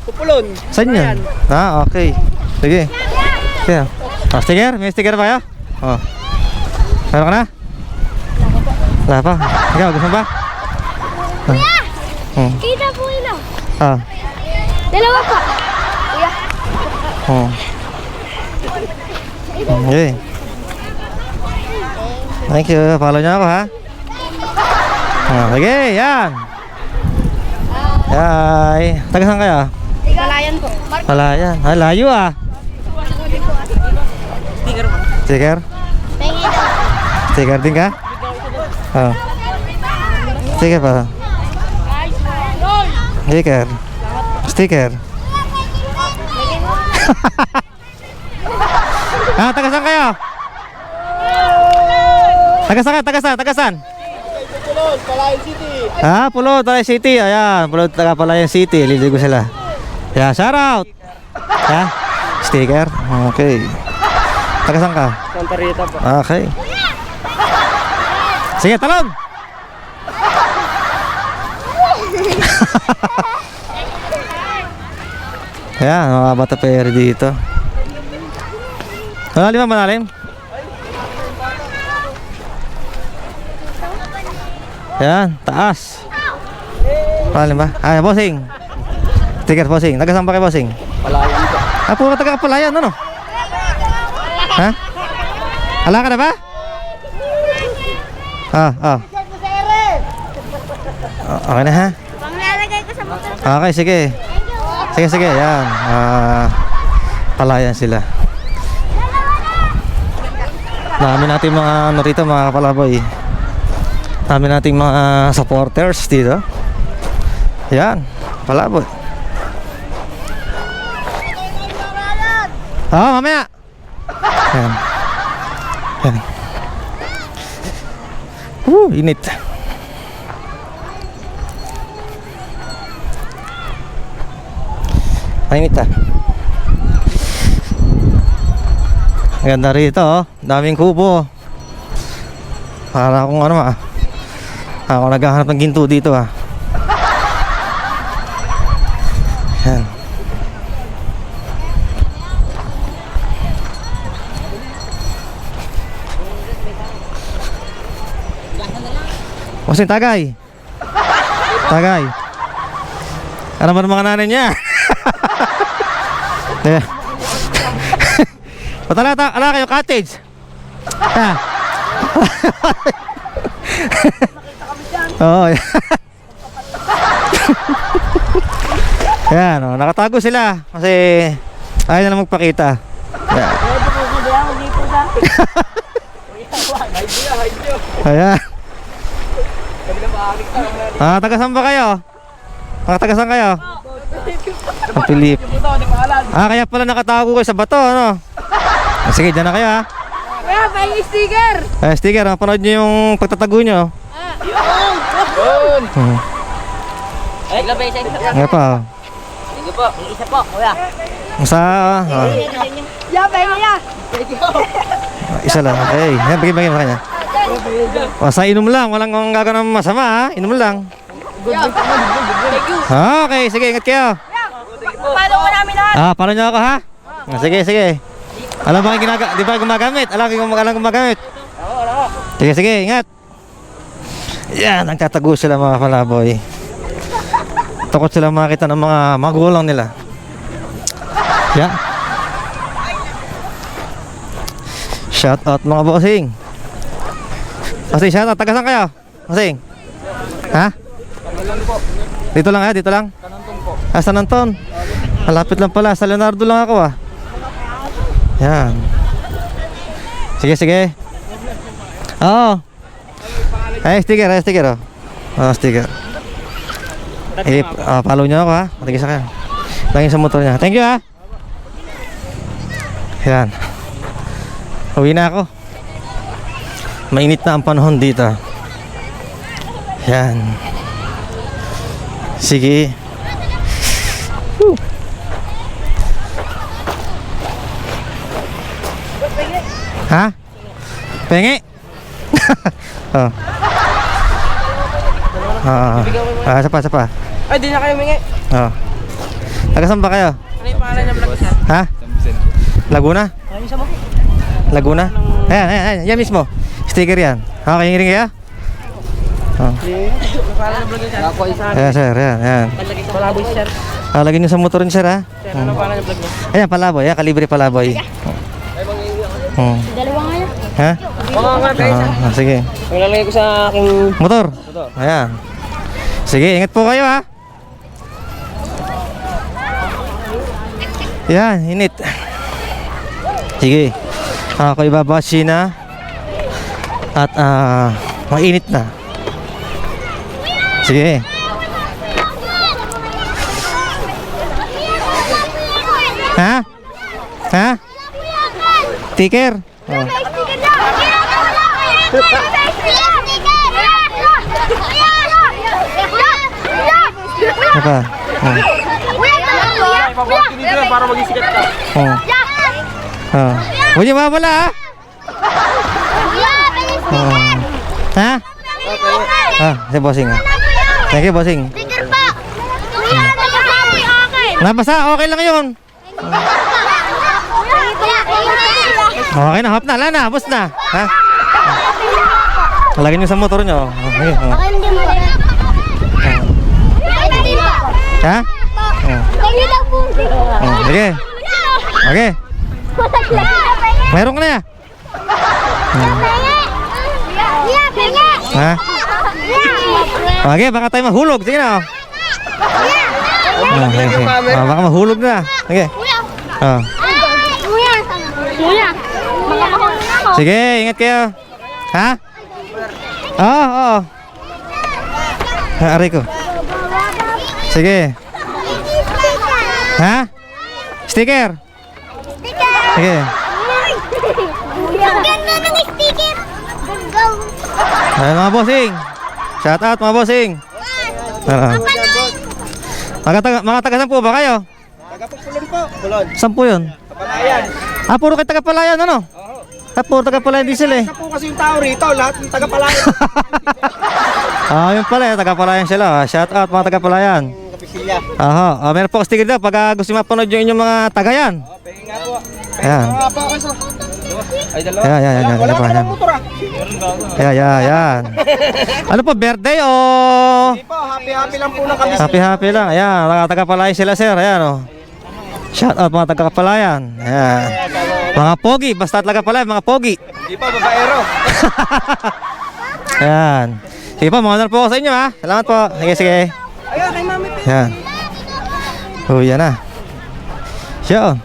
Kupulon. Saan yan? Ah, okay. Sige. Sige. Oh, sticker? May sticker ba kayo? Oh. Meron ka na? Wala pa. Ikaw, gusto mo ba? Kuya! Kita po ilo. Ah. Dalawa pa. Kuya. Oh. Okay. Thank you. Follow niyo ako ha. Oh, sige, yan. Hi. Taga saan kayo? Malayan po. Palayan. Ay, layo ah. Sticker? Pengi. Sticker din ka? Oh. Sticker pa. Sticker. Sticker. Ah, taga saan kayo? Taga saan? Taga saan? Taga saan? Kupulon, Palayan City. Ah, Pulod, Palayan City. Ayan, Pulod, taga Palayan City. Liligo sila. Yeah, shout out. Yeah. Sticker. Okay. Taga saan ka? Santa Rita po. Okay. Sige, talon. Ayan, mga bata peri dito. Malalim ba? Malalim? Ayan, taas. Malalim ba? Ah, bossing. Sticker, bossing. Taga saan ba kayo, bossing? Palayan po. Ah, puro taga Palayan, ano? Ha? Hala ka na ba? Ah. Okay na ha? Panglalagay ko sa motor. Okay, sige. Sige, yan. Palayan sila. Dami natin mga ano rito, mga kapalaboy. Dami nating mga supporters dito. Yan, palaboy. Mamaya. Yan. Yan. Init. Mainit ah. Ang ganda rito oh. Daming kubo. Para akong ano ah. Ako naghahanap ng ginto dito ah. Yan. Wasing tagay. Tagay. Ano ba mga nanay niya? Ala kayo cottage. Ha. Oh. Yan, oh, nakatago sila kasi ayaw na magpakita. Yan. Ayan. Taga saan ba kayo? Taga saan kayo? Ang Pilip. Kaya pala nakatago kayo sa bato, ano? Sige, dyan na kayo ha. Kuya, may sticker. Sticker, panood nyo yung pagtatago nyo. Yun. Ay, labay sa isa. Nga pa. Sige po. Isa po, kuya. Sa Ya, pengi ya. isa lang. Okay, bigyan mo kanya. Sa inom lang, walang gagawin ng masama ha. Inom lang. Okay, sige, ingat kayo. Paano ko namin lahat? Paano nyo ako ha? Sige. Alam ba kayo di ba gumagamit? Alam gumagamit? Sige, ingat. Yan, nagtatago sila mga palaboy. Takot sila makita ng mga magulang nila. Yeah. Shout out mga bossing. Bossing, shout out. Taga saan kayo? Bossing? Ha? Dito lang ha? Dito lang? San Anton? Malapit lang pala. Sa Leonardo lang ako ah. Yan. Sige. Oo. Sticker oh. Sticker. Follow nyo ako ha. Matigis ka. Laging sa motor niya. Thank you ha. Yan. Uwi na ako. Mainit na ang panahon dito. Yan. Sige. Ha? Pengi? Oh. Sapa. Ay, di na kayo mingi. Oh. Taga saan ba kayo? Ano yung pangalan ng vlog, sir? Ha? Laguna? Ano yung sa mo? Laguna? Ayan, ayan, ayan. Yan mismo. Sticker yan. Okay, ring kaya? Oh. Yung pangalan ng vlog yun, sir? Ako isa. Ayan, sir. Ayan, ayan. Palagay sa palaboy, sir. Lagyan nyo sa motor niyo, sir, ha? Sir, ano ang pangalan ng vlog niyo? Ayan, palaboy. Ayan, kalibre palaboy. Dalawa nga yan. Ha? Oo nga, guys. Sige. Ilalagay ko sa aking... Motor. Ayan. Sige, ingat po kayo, ha? Yan, init. Sige. Ako ibabashi na. At mainit na. Sige. Ha? Ha? Sticker? Oh. Apa? Oh. Para maging sikat ka. Oh. Oh. Huwag niyo mawala, ha? Oh. Ha? Si bossing. Thank you, bossing. Nabasa, okay lang yun. Okay na, hop na, lana, bus na. Ha? Lagyan nyo sa motor nyo. Okay, oh. Ha? Oh. Oh, sige. Okay. Mayroon ka na ya? Ha? Okay, baka tayo mahulog. Sige na. Okay. Baka mahulog na. Okay. Oh. Sige, ingat kayo. Ha? Oo, oo. Aray ko. Sige. Ha? Sticker? Sige. Ang ganda ng sticker. Ayan mga bossing. Shout out mga bossing. Mga taga saan po ba kayo? Taga-Pulon po. Pulon. Saan po yun? Kapalayan. Puro kayo taga-Palayan, ano? Puro taga-Palayan diesel eh. Isa po kasi yung tao rito. Lahat ng taga-Palayan. Yun pala, taga-Palayan sila. Shout out mga taga-Palayan. Kapisilya. Aha, meron po sticker daw pag gusto nyo mapanood yung inyong mga tagayan. Pengin nga po. Ayan. Mga po kaso. Ay, dalawa. Ayan. Wala pa ka yan. ng motor ah. Ayan. Ano po, birthday o? Hindi po, happy lang po ng kabis. Happy lang. Ayan, mga taga-Palayan sila sir. Ayan o. Shout out mga taga-Palayan. Ayan. Mga pogi, basta taga-Palayan, mga pogi. Hindi pa, babaero. Ayan. Sige po, mga honor po ako sa inyo ha. Salamat po. Sige. Ayun, kay mami. Ayan. Yan na. Siya.